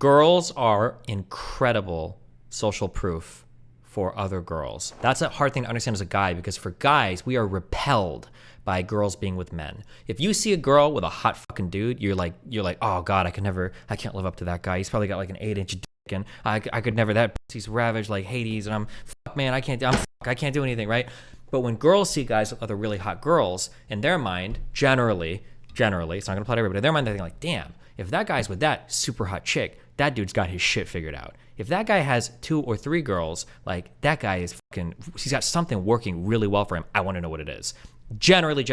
Girls are incredible social proof for other girls. That's a hard thing to understand as a guy, because for guys, we are repelled by girls being with men. If you see a girl with a hot fucking dude, you're like, oh God, I can't live up to that guy. He's probably got like an 8-inch dick, and I could never, that pussy's ravaged like Hades, and I can't do anything, right? But when girls see guys with other really hot girls, in their mind, generally, it's not gonna apply to everybody, in their mind, they think like, damn, if that guy's with that super hot chick, that dude's got his shit figured out. If that guy has 2 or 3 girls, like that guy is he's got something working really well for him. I want to know what it is. Generally.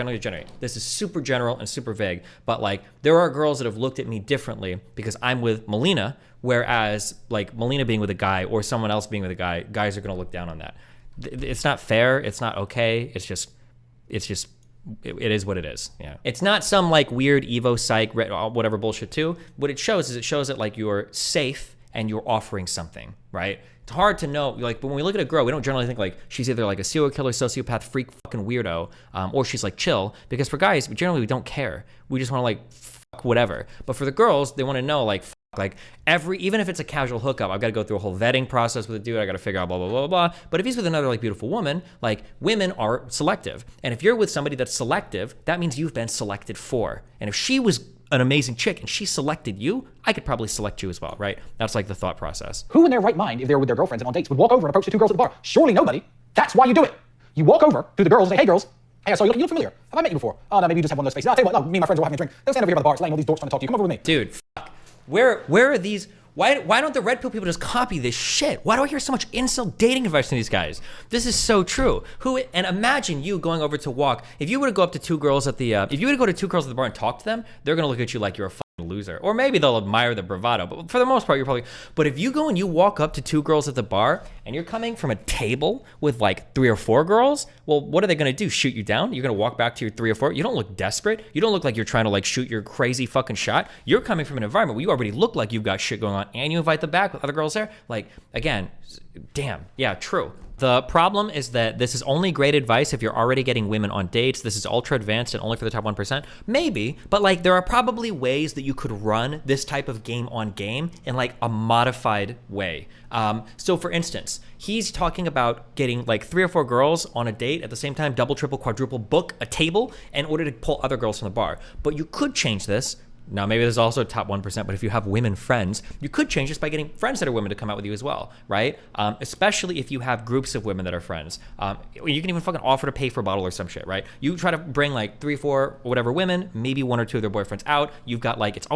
This is super general and super vague, but like there are girls that have looked at me differently because I'm with Melina, whereas like Melina being with a guy or someone else being with a guy, guys are going to look down on that. It's not fair. It's not okay. It is what it is. Yeah. It's not some like weird Evo psych, whatever bullshit too. What it shows that like you're safe and you're offering something, right? It's hard to know. Like when we look at a girl, we don't generally think like she's either like a serial killer, sociopath, freak, fucking weirdo, or she's like chill. Because for guys, generally we don't care. We just want to like fuck whatever. But for the girls, they want to know like, even if it's a casual hookup, I've got to go through a whole vetting process with a dude. I got to figure out blah, blah, blah, blah. But if he's with another like beautiful woman, like women are selective. And if you're with somebody that's selective, that means you've been selected for. And if she was an amazing chick and she selected you, I could probably select you as well, right? That's like the thought process. Who in their right mind, if they're with their girlfriends and on dates, would walk over and approach the 2 girls at the bar? Surely nobody. That's why you do it. You walk over to the girls and say, hey girls, hey, so you look familiar. Have I met you before? Oh, no, maybe you just have one of those faces. I'll tell you what, no, me and my friends are having a drink. They'll stand over here by the bar. It's lame. All these dorks trying to talk to you. Come over with me. Dude, fuck. Where are these? Why don't the red pill people just copy this shit? Why do I hear so much incel dating advice from these guys? This is so true. And imagine you going over to walk. If you were to go up to 2 girls at the, if you were to go to 2 girls at the bar and talk to them, they're gonna look at you like you're a fucking loser. Or maybe they'll admire the bravado, but for the most part, but if you go and you walk up to 2 girls at the bar and you're coming from a table with like 3 or 4 girls, well, what are they gonna do? Shoot you down? You're gonna walk back to your 3 or 4? You don't look desperate. You don't look like you're trying to like shoot your crazy fucking shot. You're coming from an environment where you already look like you've got shit going on and you invite them back with other girls there. Like, again, damn, yeah, true. The problem is that this is only great advice if you're already getting women on dates. This is ultra advanced and only for the top 1%. Maybe, but like there are probably ways that you could run this type of game on game in like a modified way. So for instance, he's talking about getting like 3 or 4 girls on a date at the same time, double, triple, quadruple, book a table in order to pull other girls from the bar. But you could change this. Now, maybe there's also top 1%, but if you have women friends, you could change this by getting friends that are women to come out with you as well, right? Especially if you have groups of women that are friends. You can even fucking offer to pay for a bottle or some shit, right? You try to bring like 3, 4, or whatever women, maybe 1 or 2 of their boyfriends out. You've got like, it's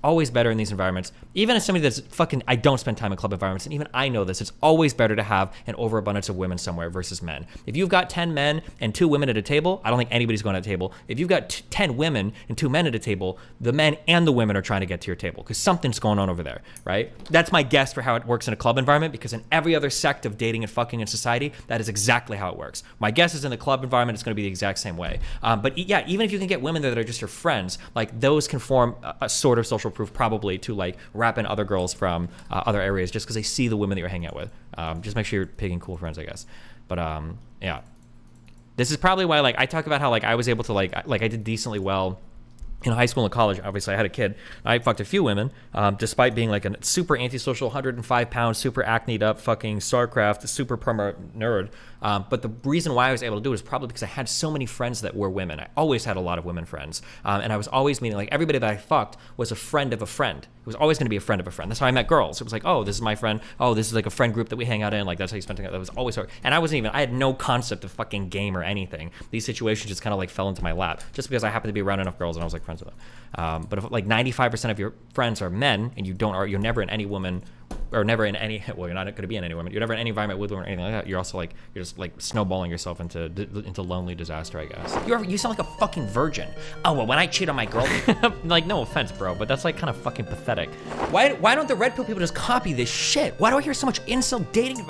always better in these environments. Even as somebody that's fucking, I don't spend time in club environments, and even I know this, it's always better to have an overabundance of women somewhere versus men. If you've got 10 men and 2 women at a table, I don't think anybody's going to a table. If you've got 10 women and 2 men at a table, the men and the women are trying to get to your table because something's going on over there, right? That's my guess for how it works in a club environment, because in every other sect of dating and fucking in society, that is exactly how it works. My guess is in the club environment, it's going to be the exact same way. But yeah, even if you can get women there that are just your friends, like those can form a sort of social proof probably to like wrap in other girls from other areas just because they see the women that you're hanging out with. Just make sure you're picking cool friends, I guess. But yeah, this is probably why like I talk about how like I was able to like I did decently well in high school and college. Obviously I had a kid. I fucked a few women, despite being like a super antisocial, 105 pounds, super acneed up fucking StarCraft, super perma nerd. But the reason why I was able to do it is probably because I had so many friends that were women. I always had a lot of women friends. And I was always meeting, like everybody that I fucked was a friend of a friend. It was always gonna be a friend of a friend. That's how I met girls. It was like, oh, this is my friend. Oh, this is like a friend group that we hang out in. Like that's how you spend time. That was always hard. And I had no concept of fucking game or anything. These situations just kind of like fell into my lap just because I happened to be around enough girls and I was like friends with them. But if like 95% of your friends are men and you're never in any woman or never in any, well, you're not going to be in any women. You're never in any environment with women or anything like that. You're also like, you're just like snowballing yourself into lonely disaster, I guess. You sound like a fucking virgin. Oh, well, when I cheat on my girl, like no offense, bro, but that's like kind of fucking pathetic. Why don't the red pill people just copy this shit? Why do I hear so much incel dating